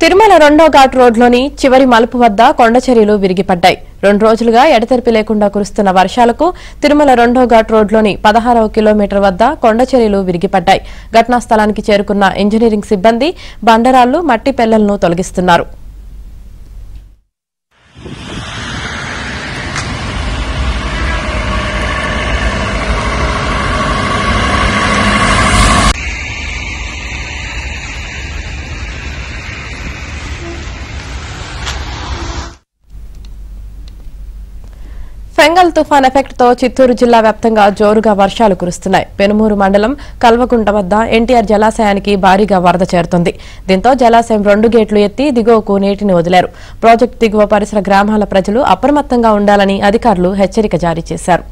తిరుమల రెండో ఘాట్ రోడ్లోని చివరి మలుపు వద్ద కొండచర్యలు విరిగిపడ్డాయి. 2 రోజులుగా ఎడతెరిపి లేకుండా కురుస్తున్న వర్షాలకు తిరుమల రెండో ఘాట్ రోడ్లోని 16వ కిలోమీటర్ వద్ద కొండచర్యలు విరిగిపడ్డాయి. ఘటనా స్థలానికి చేరుకున్న ఇంజనీరింగ్ సిబ్బంది బండరాళ్లు, మట్టి పెళ్లలను తొలగిస్తున్నారు. ఫెంగల్ తుఫాన్ ఎఫెక్ట్ తో చిత్తూరు జిల్లా వ్యాప్తంగా జోరుగా వర్షాలు కురుస్తున్నాయి. పెనుమూరు మండలం కల్వకుంట వద్ద ఎన్టీఆర్ జలాశయానికి భారీగా వరద చేరుతుంది. దీంతో జలాశయం 2 గేట్లు ఎత్తి దిగువకు నీటిని వదిలారు. ప్రాజెక్టు దిగువ పరిసర గ్రామాల ప్రజలు అప్రమత్తంగా ఉండాలని అధికారులు హెచ్చరిక జారీ చేశారు.